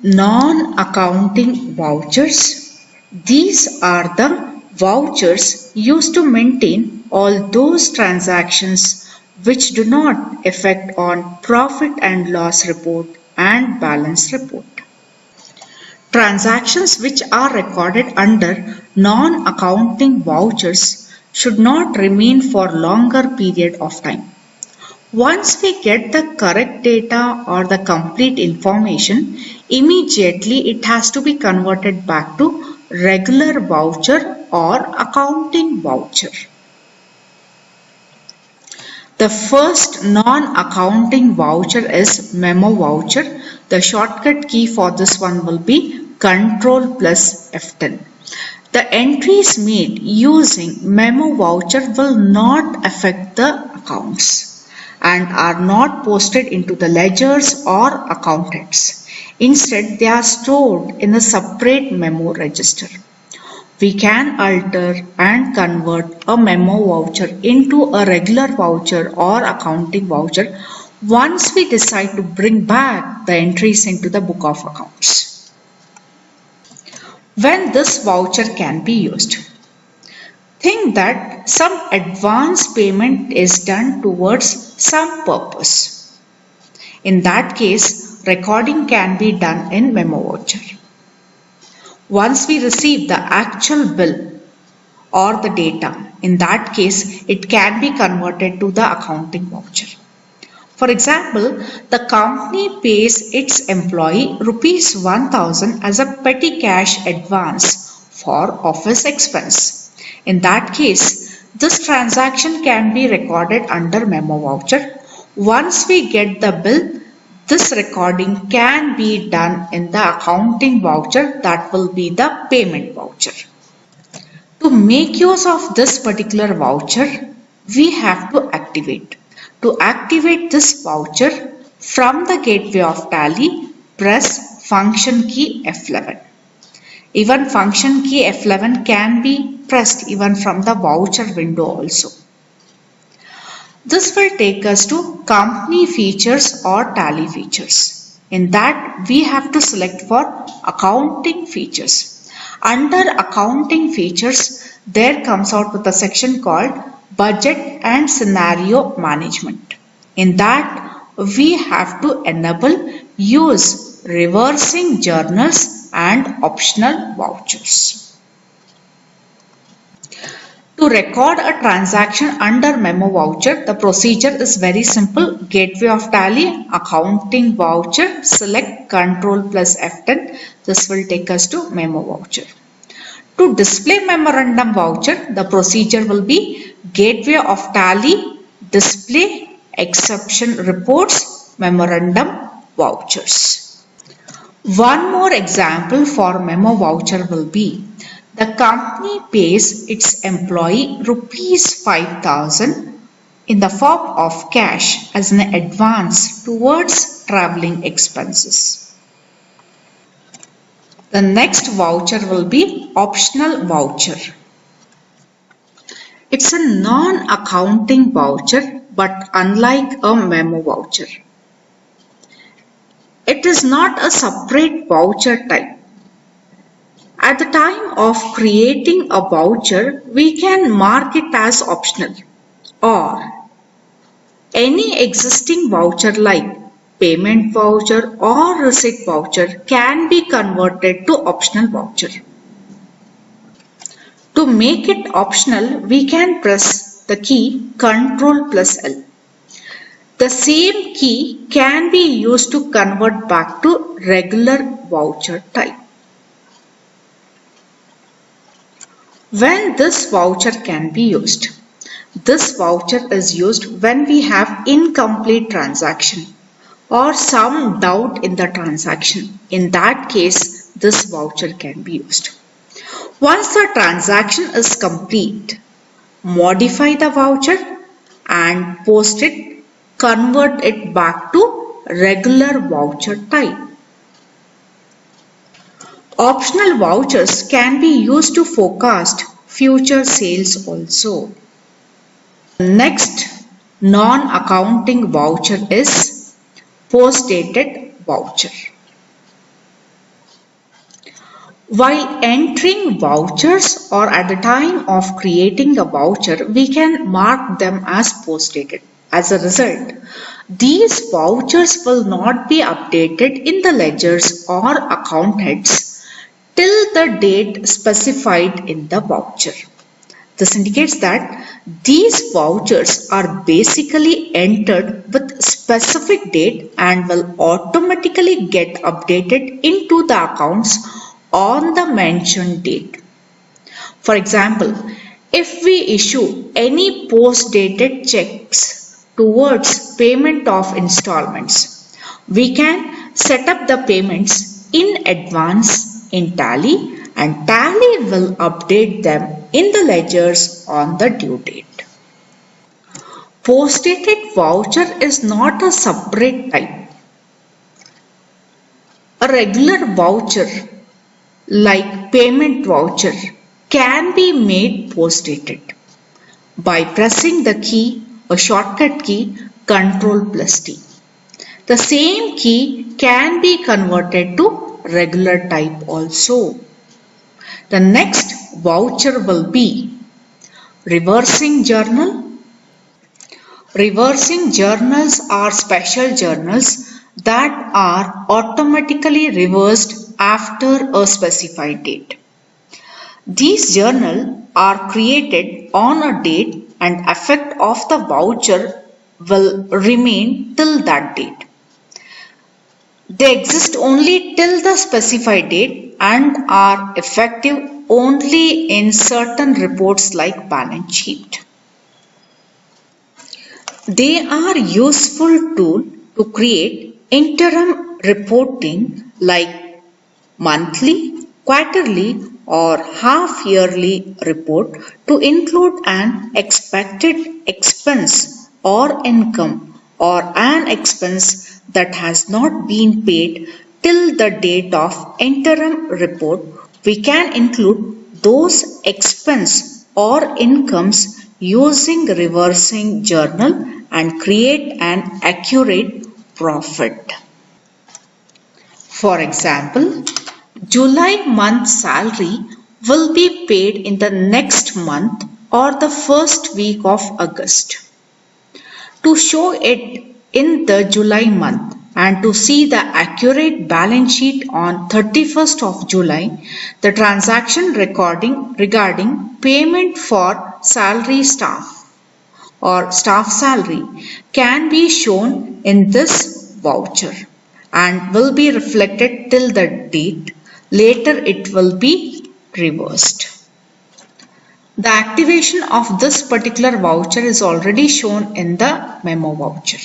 Non-accounting vouchers. These are the vouchers used to maintain all those transactions which do not affect on profit and loss report and balance report. Transactions which are recorded under non-accounting vouchers should not remain for longer period of time. Once we get the correct data or the complete information, immediately it has to be converted back to regular voucher or accounting voucher. The first non-accounting voucher is memo voucher. The shortcut key for this one will be Ctrl plus F10. The entries made using memo voucher will not affect the accounts and are not posted into the ledgers or accountants. Instead, they are stored in a separate memo register. We can alter and convert a memo voucher into a regular voucher or accounting voucher once we decide to bring back the entries into the book of accounts. When this voucher can be used. Think that some advance payment is done towards some purpose. In that case, recording can be done in memo voucher. Once we receive the actual bill or the data, in that case, it can be converted to the accounting voucher. For example, the company pays its employee rupees 1000 as a petty cash advance for office expense. In that case, this transaction can be recorded under memo voucher. Once we get the bill, this recording can be done in the accounting voucher, that will be the payment voucher. To make use of this particular voucher, we have to activate. To activate this voucher, from the gateway of Tally, press function key F11. Even function key F11 can be pressed even from the voucher window also. This will take us to company features or Tally features. In that, we have to select for accounting features. Under accounting features, there comes out with a section called budget and scenario management. In that, we have to enable use reversing journals and optional vouchers. To record a transaction under memo voucher, the procedure is very simple. Gateway of Tally, accounting voucher, select Ctrl plus F10. This will take us to memo voucher. To display memorandum voucher, the procedure will be Gateway of Tally, display exception reports, memorandum vouchers. One more example for memo voucher will be the company pays its employee rupees 5000 in the form of cash as an advance towards traveling expenses. The next voucher will be optional voucher. It's a non-accounting voucher, but unlike a memo voucher, it is not a separate voucher type. At the time of creating a voucher, we can mark it as optional, or any existing voucher like payment voucher or receipt voucher can be converted to optional voucher. To make it optional, we can press the key Ctrl plus L. The same key can be used to convert back to regular voucher type. When this voucher can be used? This voucher is used when we have incomplete transaction or some doubt in the transaction. In that case, this voucher can be used. Once the transaction is complete, modify the voucher and post it, convert it back to regular voucher type. Optional vouchers can be used to forecast future sales also. Next non-accounting voucher is post-dated voucher. While entering vouchers or at the time of creating the voucher, we can mark them as post-dated. As a result, these vouchers will not be updated in the ledgers or account heads till the date specified in the voucher. This indicates that these vouchers are basically entered with specific date and will automatically get updated into the accounts on the mentioned date. For example, if we issue any post-dated checks towards payment of installments, we can set up the payments in advance in Tally, and Tally will update them in the ledgers on the due date. Post-dated voucher is not a separate type. A regular voucher like payment voucher can be made post-dated by pressing the key, a shortcut key, Ctrl+T. The same key can be converted to regular type also. The next voucher will be reversing journal. Reversing journals are special journals that are automatically reversed after a specified date. These journals are created on a date and effect of the voucher will remain till that date. They exist only till the specified date and are effective only in certain reports like balance sheet. They are useful tool to create interim reporting like monthly, quarterly or half-yearly report to include an expected expense or income or an expense that has not been paid till the date of interim report. We can include those expense or incomes using reversing journal and create an accurate profit. For example, July month salary will be paid in the next month or the first week of August. To show it in the July month and to see the accurate balance sheet on 31st of July, the transaction regarding payment for salary staff or staff salary can be shown in this voucher and will be reflected till the date. Later it will be reversed. The activation of this particular voucher is already shown in the memo voucher.